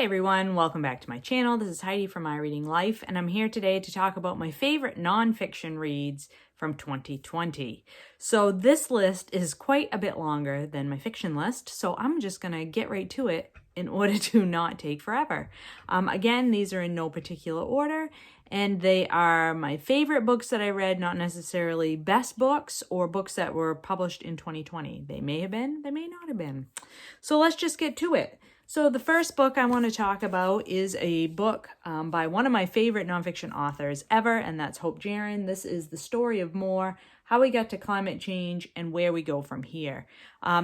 Hey everyone, welcome back to my channel. This is Heidi from My Reading Life, and I'm here today to talk about my favorite nonfiction reads from 2020. So this list is quite a bit longer than my fiction list, so I'm just gonna get right to it in order to not take forever. Again, these are in no particular order, and they are my favorite books that I read, not necessarily best books or books that were published in 2020. They may have been, they may not have been. So let's just get to it. So the first book I want to talk about is a book by one of my favorite nonfiction authors ever, and that's Jahren. This is The Story of More, How We Got to Climate Change, and Where We Go From Here.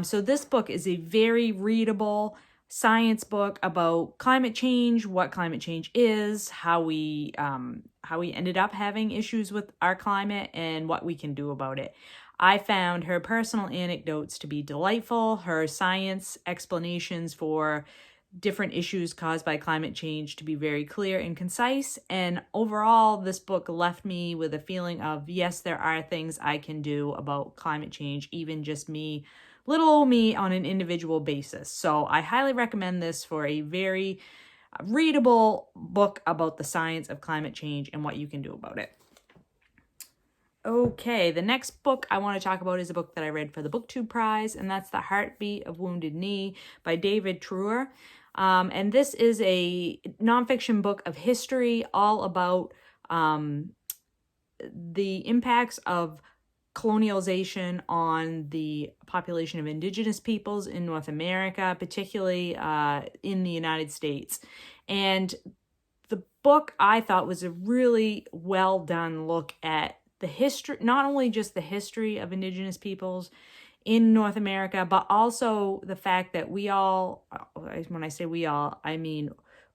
So this book is a very readable science book about climate change, what climate change is, how we ended up having issues with our climate, and what we can do about it. I found her personal anecdotes to be delightful, her science explanations for different issues caused by climate change to be very clear and concise, and overall this book left me with a feeling of, yes, there are things I can do about climate change, even just me, little old me on an individual basis. So I highly recommend this for a very readable book about the science of climate change and what you can do about it. Okay, the next book I want to talk about is a book that I read for the BookTube Prize, and that's The Heartbeat of Wounded Knee by David Treuer. And this is a nonfiction book of history all about the impacts of colonialization on the population of indigenous peoples in North America, particularly in the United States. And the book, I thought, was a really well done look at the history, not only just the history of indigenous peoples in North America, but also the fact that we all, when I say we all, I mean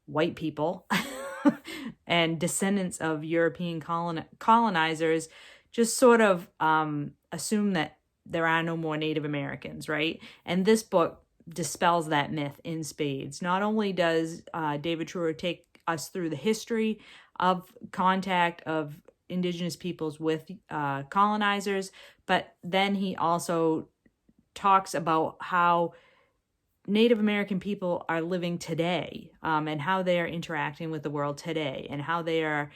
white people and descendants of European colonizers, just sort of assume that there are no more Native Americans, right? And this book dispels that myth in spades. Not only does David Treuer take us through the history of contact of indigenous peoples with colonizers, but then he also talks about how Native American people are living today, and how they are interacting with the world today, and how they are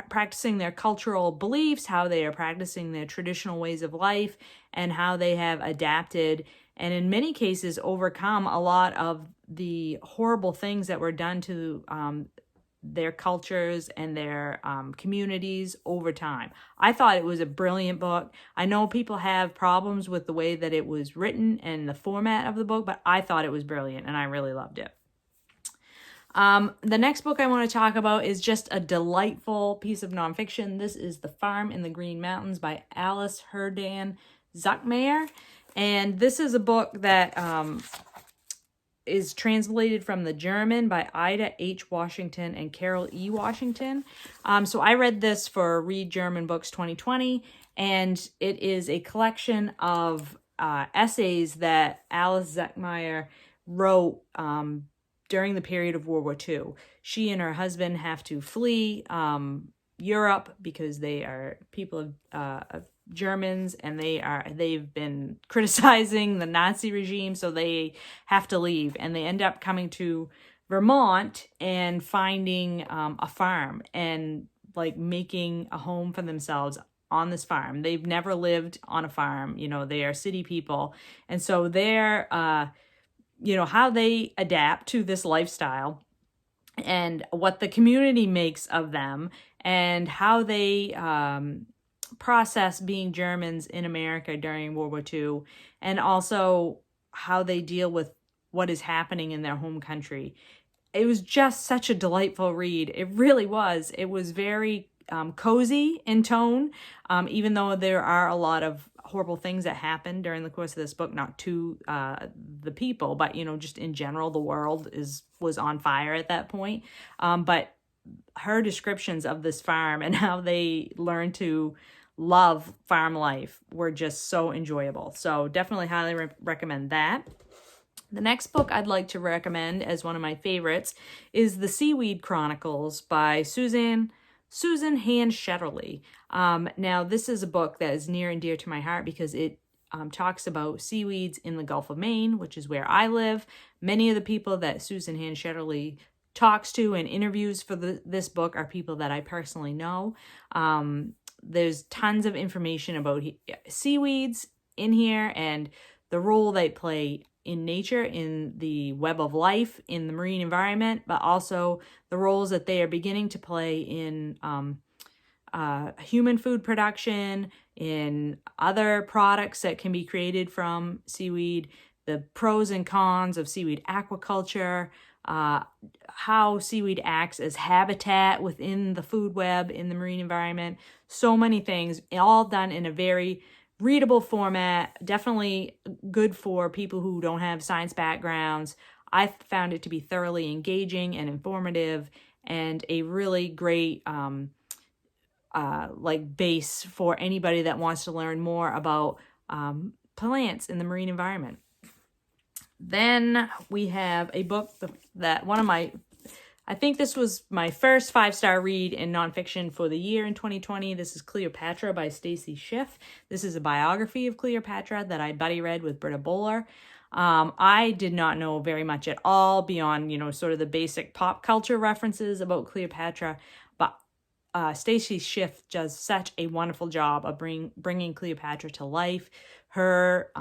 practicing their cultural beliefs, how they are practicing their traditional ways of life, and how they have adapted and in many cases overcome a lot of the horrible things that were done to their cultures and their communities over time. I thought it was a brilliant book. I know people have problems with the way that it was written and the format of the book, but I thought it was brilliant and I really loved it. The next book I want to talk about is just a delightful piece of nonfiction. This is The Farm in the Green Mountains by Alice Herdan-Zuckmayer. And this is a book that is translated from the German by Ida H. Washington and Carol E. Washington. So I read this for Read German Books 2020, and it is a collection of essays that Alice Zuckmayer wrote during the period of World War II. She and her husband have to flee Europe because they are people of Germans, and they've been criticizing the Nazi regime, so they have to leave, and they end up coming to Vermont and finding a farm and like making a home for themselves on this farm. They've never lived on a farm, they are city people, and so they're how they adapt to this lifestyle and what the community makes of them, and how they process being Germans in America during World War II, and also how they deal with what is happening in their home country. It was just such a delightful read. It really was. It was very cozy in tone, even though there are a lot of horrible things that happen during the course of this book, not to the people, but just in general, the world was on fire at that point. But her descriptions of this farm and how they learned to love farm life were just so enjoyable. So definitely highly recommend that. The next book I'd like to recommend as one of my favorites is The Seaweed Chronicles by Susan Hand Shetterly. Now, this is a book that is near and dear to my heart because it talks about seaweeds in the Gulf of Maine, which is where I live. Many of the people that Susan Hand Shetterly talks to and interviews for this book are people that I personally know. There's tons of information about seaweeds in here and the role they play in nature, in the web of life, in the marine environment, but also the roles that they are beginning to play in human food production, in other products that can be created from seaweed, the pros and cons of seaweed aquaculture, how seaweed acts as habitat within the food web in the marine environment. So many things, all done in a very readable format, definitely good for people who don't have science backgrounds. I found it to be thoroughly engaging and informative, and a really great base for anybody that wants to learn more about plants in the marine environment. Then we have a book that I think this was my first 5-star read in nonfiction for the year in 2020. This is Cleopatra by Stacy Schiff. This is a biography of Cleopatra that I buddy read with Britta Bowler. I did not know very much at all beyond, sort of the basic pop culture references about Cleopatra, but Stacy Schiff does such a wonderful job of bringing Cleopatra to life. Her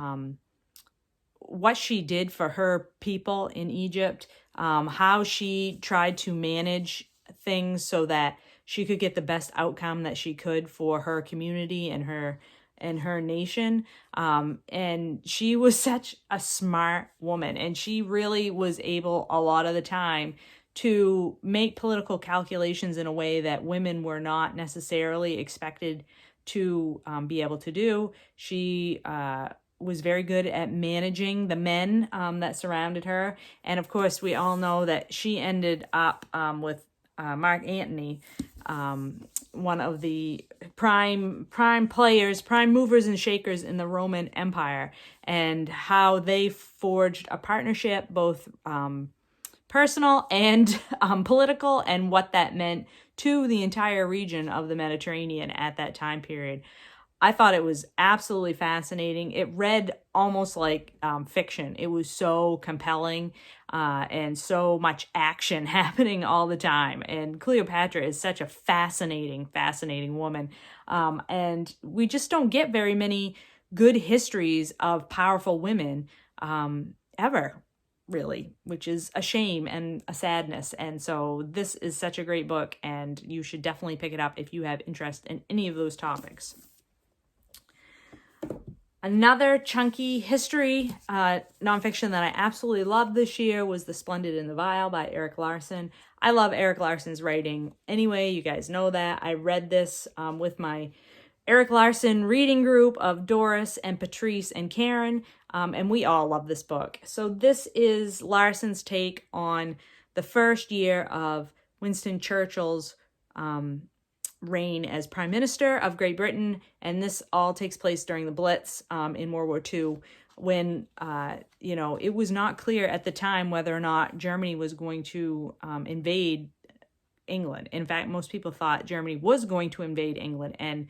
what she did for her people in Egypt, how she tried to manage things so that she could get the best outcome that she could for her community and her nation. And she was such a smart woman, and she really was able a lot of the time to make political calculations in a way that women were not necessarily expected to be able to do. She was very good at managing the men that surrounded her. And of course, we all know that she ended up with Mark Antony, one of the prime players, prime movers and shakers in the Roman Empire, and how they forged a partnership, both personal and political, and what that meant to the entire region of the Mediterranean at that time period. I thought it was absolutely fascinating. It read almost like fiction. It was so compelling and so much action happening all the time. And Cleopatra is such a fascinating woman. And we just don't get very many good histories of powerful women ever, really, which is a shame and a sadness. And so this is such a great book, and you should definitely pick it up if you have interest in any of those topics. Another chunky history nonfiction that I absolutely loved this year was The Splendid and the Vile by Erik Larson. I love Erik Larson's writing anyway, you guys know that. I read this with my Erik Larson reading group of Doris and Patrice and Karen, and we all love this book. So this is Larson's take on the first year of Winston Churchill's reign as Prime Minister of Great Britain, and this all takes place during the Blitz in World War II, when it was not clear at the time whether or not Germany was going to invade England. In fact, most people thought Germany was going to invade England, and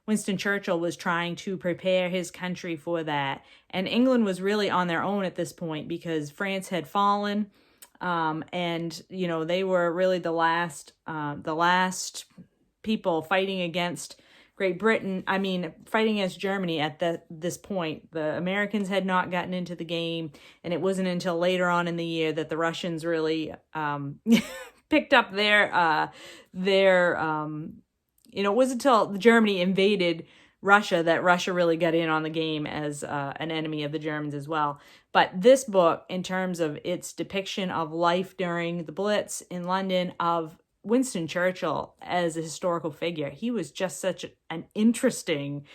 Winston Churchill was trying to prepare his country for that. And England was really on their own at this point because France had fallen, and they were really the last people fighting against fighting against Germany at this point. The Americans had not gotten into the game, and it wasn't until later on in the year that the Russians really picked up it was until Germany invaded Russia that Russia really got in on the game as an enemy of the Germans as well. But this book, in terms of its depiction of life during the Blitz in London, of Winston Churchill as a historical figure, he was just such an interesting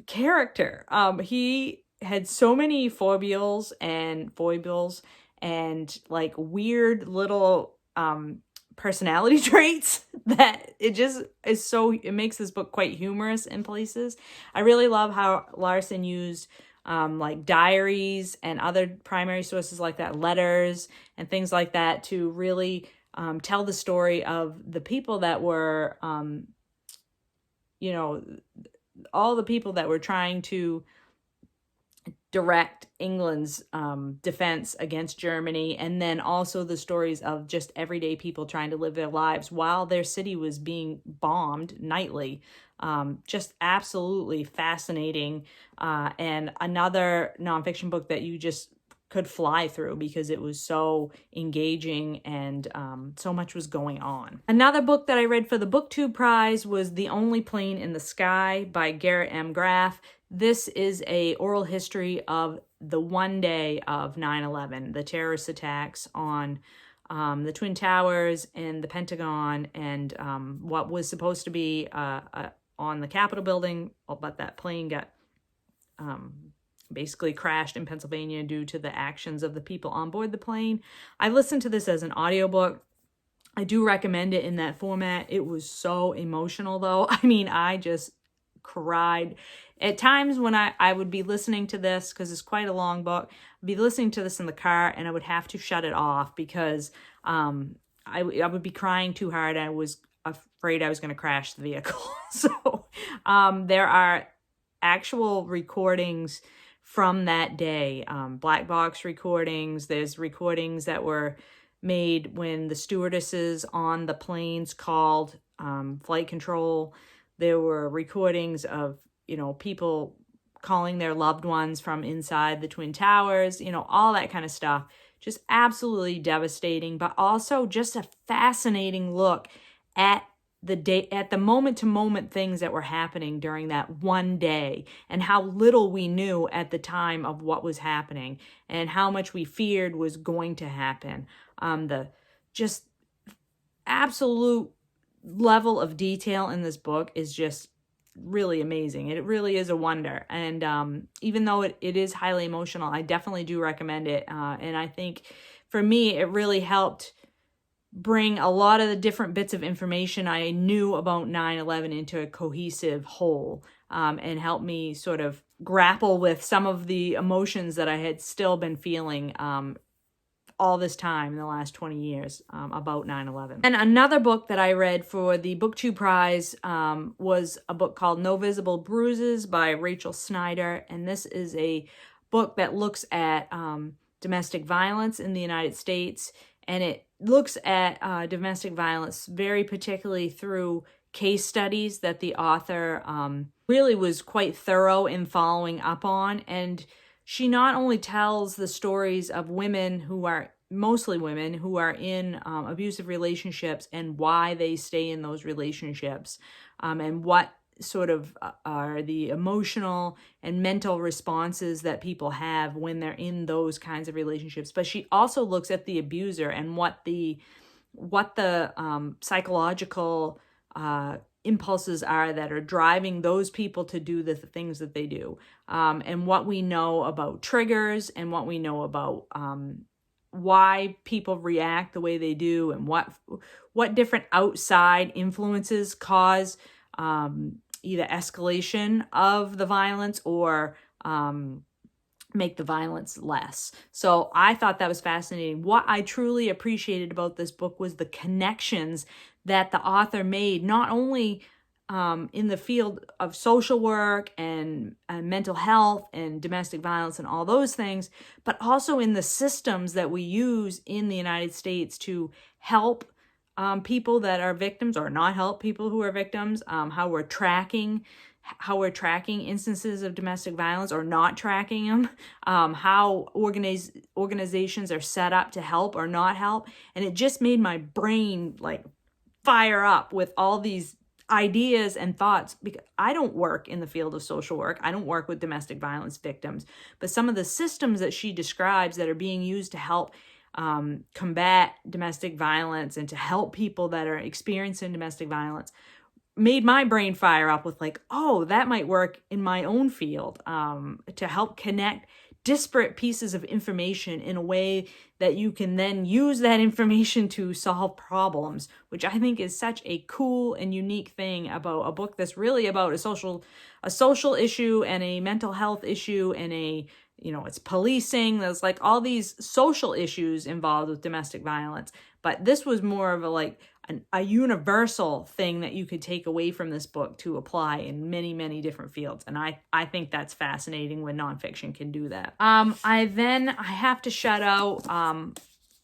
character. He had so many foibles and like weird little personality traits that it makes this book quite humorous in places. I really love how Larson used like diaries and other primary sources like that, letters and things like that, to really tell the story of the people that were, all the people that were trying to direct England's defense against Germany, and then also the stories of just everyday people trying to live their lives while their city was being bombed nightly. Just absolutely fascinating, and another nonfiction book that you just could fly through because it was so engaging and so much was going on. Another book that I read for the BookTube Prize was The Only Plane in the Sky by Garrett M. Graff. This is a oral history of the one day of 9/11, the terrorist attacks on the Twin Towers and the Pentagon, and what was supposed to be on the Capitol building, but that plane got basically crashed in Pennsylvania due to the actions of the people on board the plane. I listened to this as an audiobook. I do recommend it in that format. It was so emotional though. I mean, I just cried. At times when I would be listening to this, because it's quite a long book, I'd be listening to this in the car and I would have to shut it off because I would be crying too hard. I was afraid I was going to crash the vehicle. So there are actual recordings from that day, black box recordings. There's recordings that were made when the stewardesses on the planes called flight control. There were recordings of, people calling their loved ones from inside the Twin Towers, all that kind of stuff. Just absolutely devastating, but also just a fascinating look at the moment to moment things that were happening during that one day, and how little we knew at the time of what was happening and how much we feared was going to happen. The just absolute level of detail in this book is just really amazing. It really is a wonder. And even though it is highly emotional, I definitely do recommend it. And I think for me, it really helped bring a lot of the different bits of information I knew about 9/11 into a cohesive whole, and helped me sort of grapple with some of the emotions that I had still been feeling all this time in the last 20 years about 9/11. And another book that I read for the BookTube Prize was a book called No Visible Bruises by Rachel Snyder. And this is a book that looks at domestic violence in the United States. And it looks at domestic violence very particularly through case studies that the author really was quite thorough in following up on. And she not only tells the stories of women who are, mostly women, who are in abusive relationships and why they stay in those relationships, and what sort of are the emotional and mental responses that people have when they're in those kinds of relationships. But she also looks at the abuser and what the psychological impulses are that are driving those people to do the things that they do, and what we know about triggers, and what we know about why people react the way they do, and what different outside influences cause either escalation of the violence or make the violence less. So I thought that was fascinating. What I truly appreciated about this book was the connections that the author made, not only in the field of social work and mental health and domestic violence and all those things, but also in the systems that we use in the United States to help people that are victims, or not help people who are victims, how we're tracking instances of domestic violence or not tracking them, how organizations are set up to help or not help. And it just made my brain like fire up with all these ideas and thoughts, because I don't work in the field of social work. I don't work with domestic violence victims, but some of the systems that she describes that are being used to help combat domestic violence and to help people that are experiencing domestic violence made my brain fire up with like, oh, that might work in my own field, to help connect disparate pieces of information in a way that you can then use that information to solve problems, which I think is such a cool and unique thing about a book that's really about a social issue and a mental health issue and it's policing. There's like all these social issues involved with domestic violence. But this was more of a universal thing that you could take away from this book to apply in many, many different fields. And I think that's fascinating when nonfiction can do that. I have to shout out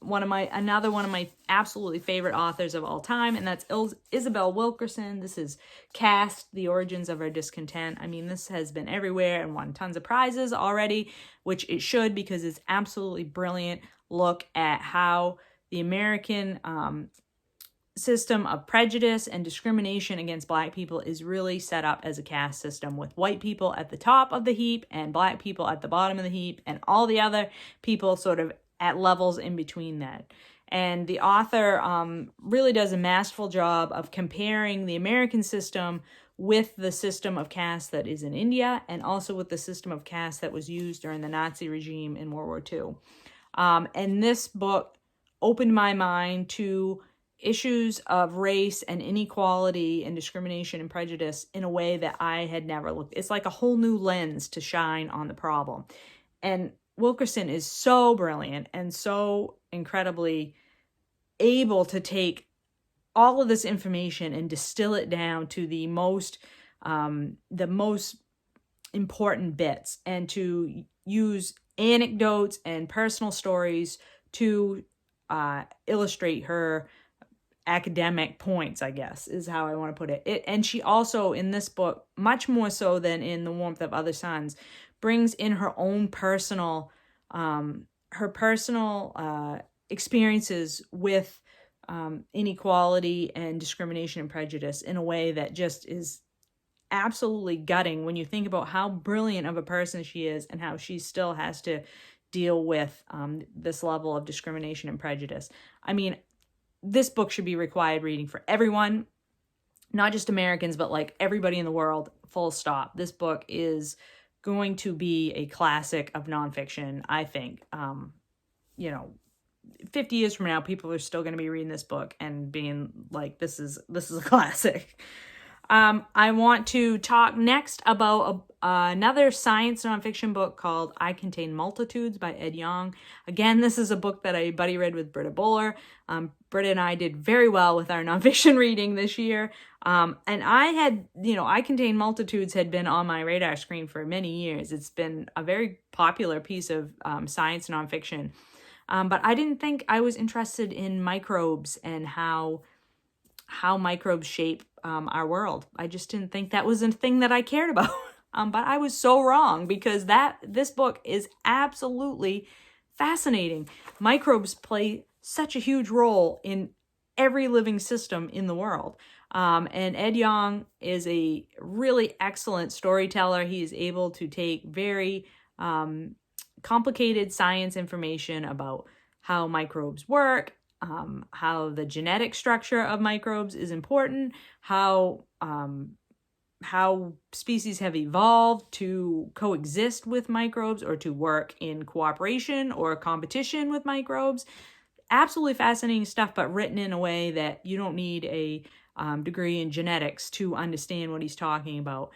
another one of my absolutely favorite authors of all time, and that's Isabel Wilkerson. This is Caste, The Origins of Our Discontent. I mean, this has been everywhere and won tons of prizes already, which it should, because it's absolutely brilliant look at how the American system of prejudice and discrimination against Black people is really set up as a caste system, with white people at the top of the heap and Black people at the bottom of the heap, and all the other people sort of at levels in between that. And the author really does a masterful job of comparing the American system with the system of caste that is in India, and also with the system of caste that was used during the Nazi regime in World War II. And this book opened my mind to issues of race and inequality and discrimination and prejudice in a way that I had never looked. It's like a whole new lens to shine on the problem. And Wilkerson is so brilliant and so incredibly able to take all of this information and distill it down to the most important bits, and to use anecdotes and personal stories to illustrate her academic points, I guess, is how I want to put it. And she also, in this book, much more so than in The Warmth of Other Suns, brings in her own personal experiences with inequality and discrimination and prejudice in a way that just is absolutely gutting when you think about how brilliant of a person she is and how she still has to deal with this level of discrimination and prejudice. I mean, this book should be required reading for everyone, not just Americans, but like everybody in the world, full stop. This book is going to be a classic of nonfiction, I think. 50 years from now, people are still going to be reading this book and being like, this is a classic. I want to talk next about another science nonfiction book called I Contain Multitudes by Ed Yong. Again, this is a book that I buddy read with Britta Bowler. Britta and I did very well with our nonfiction reading this year. And I had, I Contain Multitudes had been on my radar screen for many years. It's been a very popular piece of science nonfiction. But I didn't think I was interested in microbes and how microbes shape our world. I just didn't think that was a thing that I cared about. But I was so wrong, because this book is absolutely fascinating. Microbes play such a huge role in every living system in the world. And Ed Yong is a really excellent storyteller. He is able to take very complicated science information about how microbes work, how the genetic structure of microbes is important, how species have evolved to coexist with microbes or to work in cooperation or competition with microbes. Absolutely fascinating stuff, but written in a way that you don't need a degree in genetics to understand what he's talking about.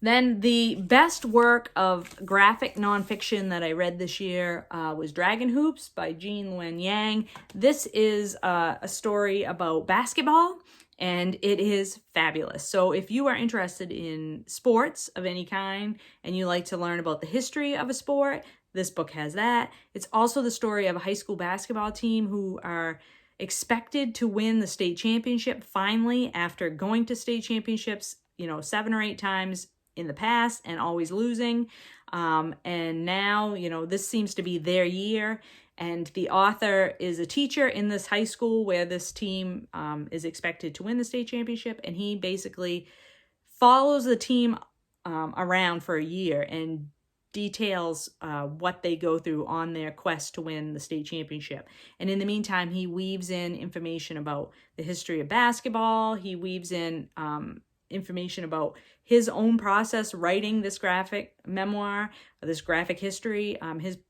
Then the best work of graphic nonfiction that I read this year was Dragon Hoops by Jean Luen Yang. This is a story about basketball, and it is fabulous. So if you are interested in sports of any kind and you like to learn about the history of a sport, this book has that. It's also the story of a high school basketball team who are expected to win the state championship finally after going to state championships, 7 or 8 times in the past and always losing. And now, this seems to be their year. And the author is a teacher in this high school where this team is expected to win the state championship. And he basically follows the team around for a year and details what they go through on their quest to win the state championship. And in the meantime, he weaves in information about the history of basketball. He weaves in information about his own process writing this graphic memoir, this graphic history,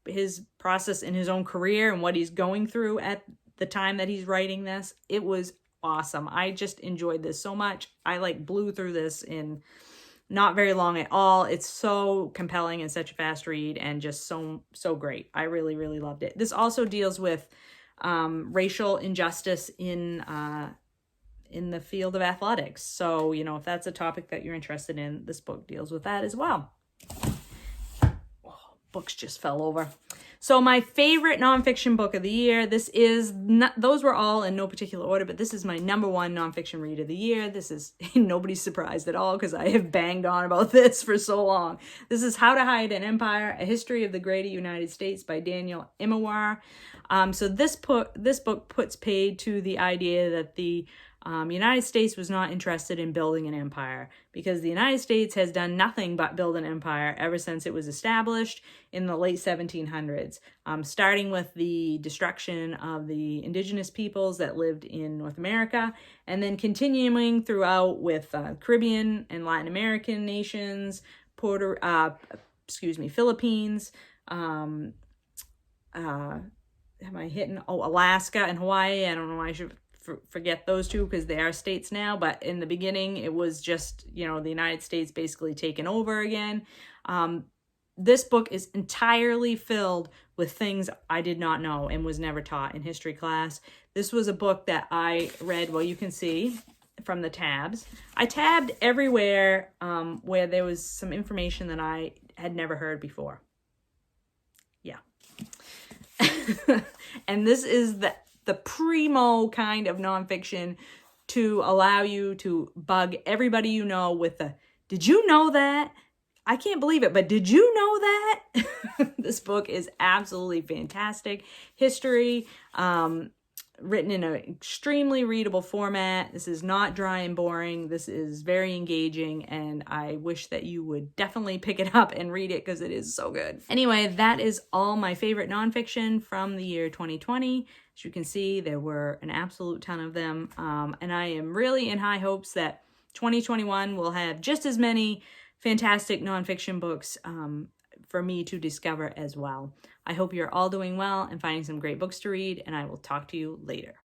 his process in his own career and what he's going through at the time that he's writing this. It was awesome. I just enjoyed this so much. I blew through this in not very long at all. It's so compelling and such a fast read and just so great. I really, really loved it. This also deals with racial injustice in the field of athletics. So, you know, if that's a topic that you're interested in, this book deals with that as well. Oh, books just fell over. So my favorite nonfiction book of the year, this is not, those were all in no particular order, but this is my number one nonfiction read of the year. This is, nobody's surprised at all because I have banged on about this for so long. This is How to Hide an Empire, A History of the Greater United States by Daniel Immerwahr. So this book puts paid to the idea that the United States was not interested in building an empire, because the United States has done nothing but build an empire ever since it was established in the late 1700s, starting with the destruction of the indigenous peoples that lived in North America, and then continuing throughout with Caribbean and Latin American nations, Philippines, am I hitting? Oh, Alaska and Hawaii. I don't know why I should forget those two because they are states now, but in the beginning it was just, you know, the United States basically taken over again. This book is entirely filled with things I did not know and was never taught in history class. This was a book that I read, well, you can see from the tabs. I tabbed everywhere where there was some information that I had never heard before. Yeah. And this is the primo kind of nonfiction to allow you to bug everybody you know with the, did you know that? I can't believe it, but did you know that? This book is absolutely fantastic. History, written in an extremely readable format. This is not dry and boring. This is very engaging, and I wish that you would definitely pick it up and read it because it is so good. Anyway, that is all my favorite nonfiction from the year 2020. As you can see, there were an absolute ton of them, and I am really in high hopes that 2021 will have just as many fantastic nonfiction books for me to discover as well. I hope you're all doing well and finding some great books to read, and I will talk to you later.